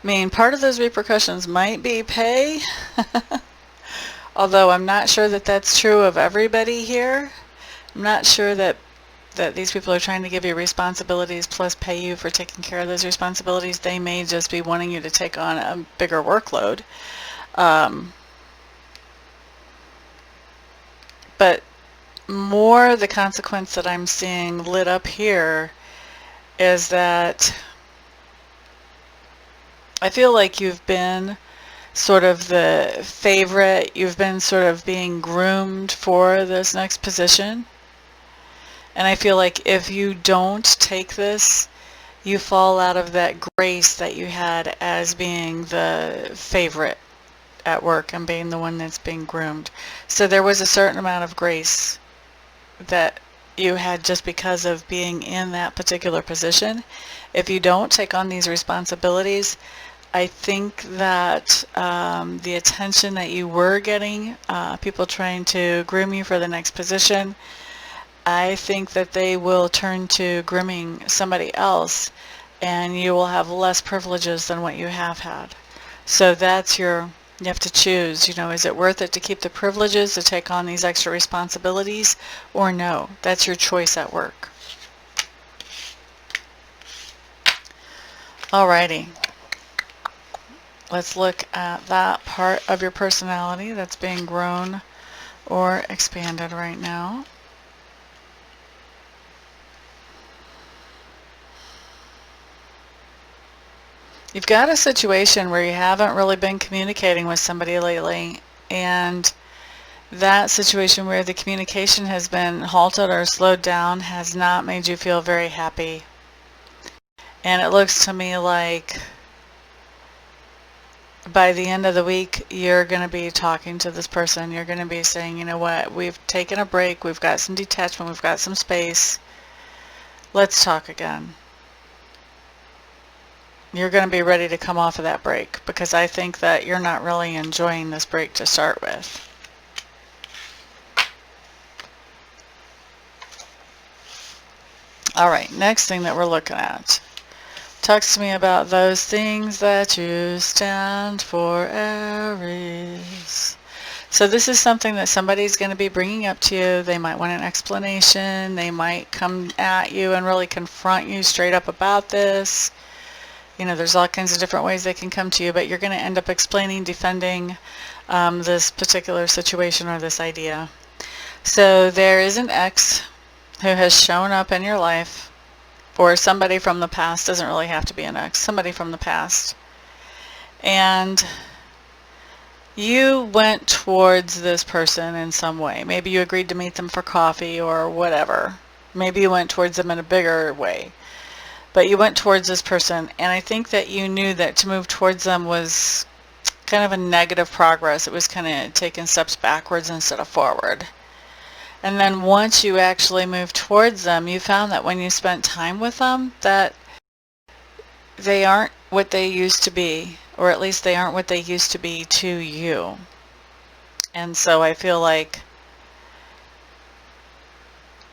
I mean, part of those repercussions might be pay, although I'm not sure that that's true of everybody here. I'm not sure that these people are trying to give you responsibilities plus pay you for taking care of those responsibilities. They may just be wanting you to take on a bigger workload. But more the consequence that I'm seeing lit up here is that I feel like you've been sort of the favorite, you've been sort of being groomed for this next position. And I feel like if you don't take this, you fall out of that grace that you had as being the favorite at work and being the one that's being groomed. So there was a certain amount of grace that you had just because of being in that particular position. If you don't take on these responsibilities, I think that the attention that you were getting, people trying to groom you for the next position, I think that they will turn to grooming somebody else, and you will have less privileges than what you have had. So that's you have to choose, is it worth it to keep the privileges, to take on these extra responsibilities, or no? That's your choice at work. Alrighty. Let's look at that part of your personality that's being grown or expanded right now. You've got a situation where you haven't really been communicating with somebody lately, and that situation where the communication has been halted or slowed down has not made you feel very happy. And it looks to me like by the end of the week, you're going to be talking to this person. You're going to be saying, you know what, we've taken a break, we've got some detachment, we've got some space. Let's talk again. You're going to be ready to come off of that break, because I think that you're not really enjoying this break to start with. Alright, next thing that we're looking at. Talks to me about those things that you stand for, Aries. So this is something that somebody's going to be bringing up to you. They might want an explanation. They might come at you and really confront you straight up about this. There's all kinds of different ways they can come to you, but you're going to end up explaining, defending this particular situation or this idea. So there is an ex who has shown up in your life, or somebody from the past. Doesn't really have to be an ex, somebody from the past. And you went towards this person in some way. Maybe you agreed to meet them for coffee or whatever. Maybe you went towards them in a bigger way. But you went towards this person, and I think that you knew that to move towards them was kind of a negative progress. It was kind of taking steps backwards instead of forward. And then once you actually moved towards them, you found that when you spent time with them, that they aren't what they used to be, or at least they aren't what they used to be to you. And so I feel like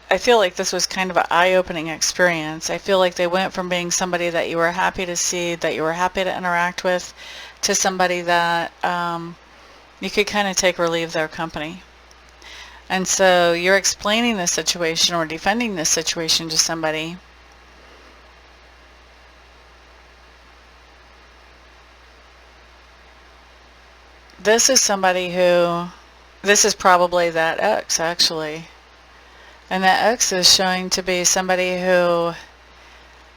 this was kind of an eye-opening experience. I feel like they went from being somebody that you were happy to see, that you were happy to interact with, to somebody that you could kind of take or leave their company. And so you're explaining this situation or defending this situation to somebody. This is somebody who, this is probably that ex actually. And that ex is showing to be somebody who,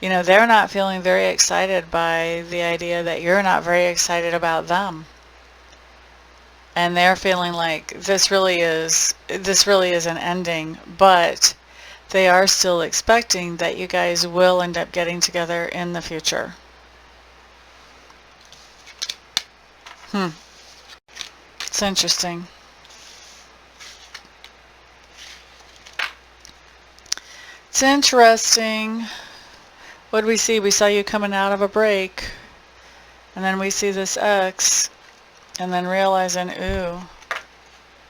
they're not feeling very excited by the idea that you're not very excited about them. And they're feeling like this really is an ending, but they are still expecting that you guys will end up getting together in the future. It's interesting. It's interesting. What did we see? We saw you coming out of a break, and then we see this ex, and then realizing, ooh,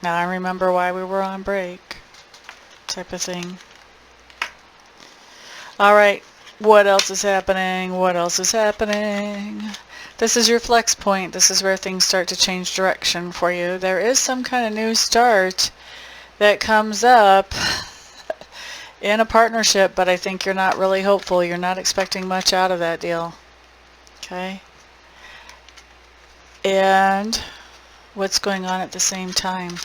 now I remember why we were on break, type of thing. Alright, what else is happening? What else is happening? This is your flex point. This is where things start to change direction for you. There is some kind of new start that comes up in a partnership, but I think you're not really hopeful. You're not expecting much out of that deal. Okay? And what's going on at the same time?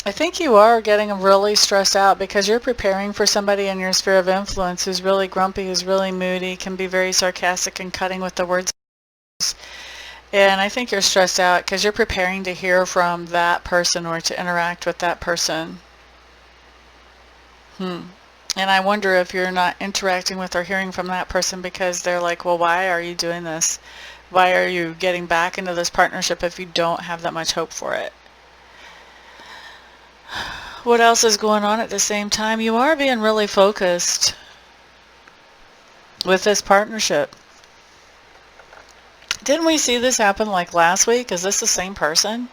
I think you are getting really stressed out because you're preparing for somebody in your sphere of influence who's really grumpy, who's really moody, can be very sarcastic and cutting with the words. And I think you're stressed out because you're preparing to hear from that person or to interact with that person. And I wonder if you're not interacting with or hearing from that person because they're like, well, why are you doing this? Why are you getting back into this partnership if you don't have that much hope for it? What else is going on at the same time? You are being really focused with this partnership. Didn't we see this happen like last week? Is this the same person?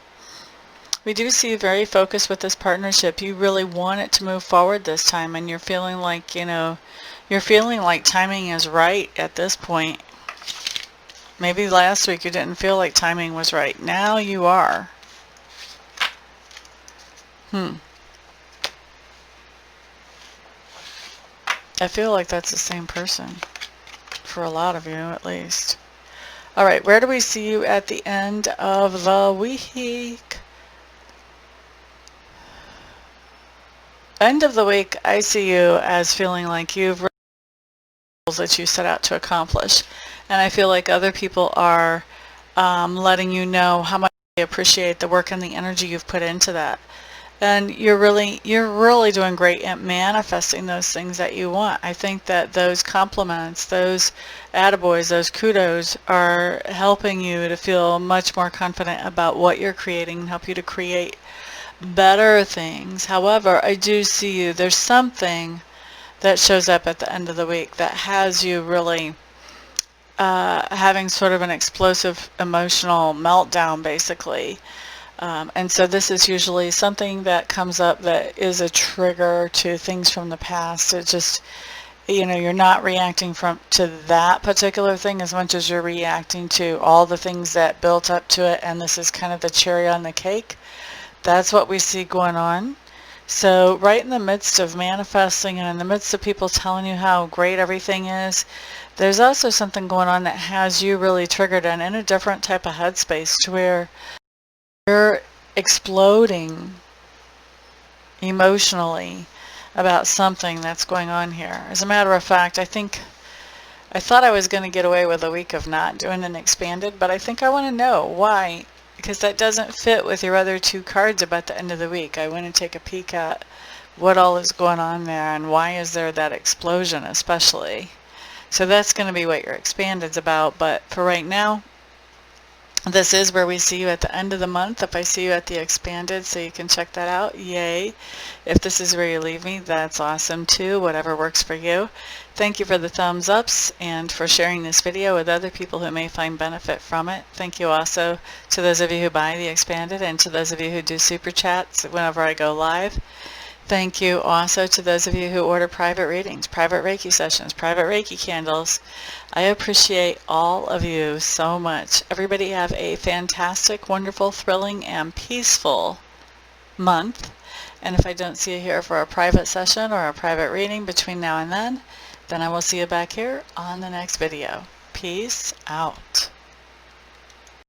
We do see you very focused with this partnership. You really want it to move forward this time, and you're feeling like, you're feeling like timing is right at this point. Maybe last week you didn't feel like timing was right. Now you are. I feel like that's the same person. For a lot of you, at least. All right, where do we see you at the end of the week? End of the week, I see you as feeling like you've reached goals that you set out to accomplish. And I feel like other people are letting you know how much they appreciate the work and the energy you've put into that. And you're really doing great at manifesting those things that you want. I think that those compliments, those attaboys, those kudos are helping you to feel much more confident about what you're creating and help you to create better things. However, I do see you, there's something that shows up at the end of the week that has you really having sort of an explosive emotional meltdown, basically. And so this is usually something that comes up that is a trigger to things from the past. It just, you're not reacting to that particular thing as much as you're reacting to all the things that built up to it, and this is kind of the cherry on the cake. That's what we see going on. So right in the midst of manifesting and in the midst of people telling you how great everything is, there's also something going on that has you really triggered and in a different type of headspace to where you're exploding emotionally about something that's going on here. As a matter of fact, I thought I was going to get away with a week of not doing an expanded, but I think I want to know why, because that doesn't fit with your other two cards about the end of the week. I want to take a peek at what all is going on there and why is there that explosion especially. So that's going to be what your expanded's about, but for right now, this is where we see you at the end of the month. If I see you at the expanded, so you can check that out, yay. If this is where you leave me, that's awesome too, whatever works for you. Thank you for the thumbs ups and for sharing this video with other people who may find benefit from it. Thank you also to those of you who buy the expanded and to those of you who do super chats whenever I go live. Thank you also to those of you who order private readings, private Reiki sessions, private Reiki candles. I appreciate all of you so much. Everybody have a fantastic, wonderful, thrilling, and peaceful month. And if I don't see you here for a private session or a private reading between now and then I will see you back here on the next video. Peace out.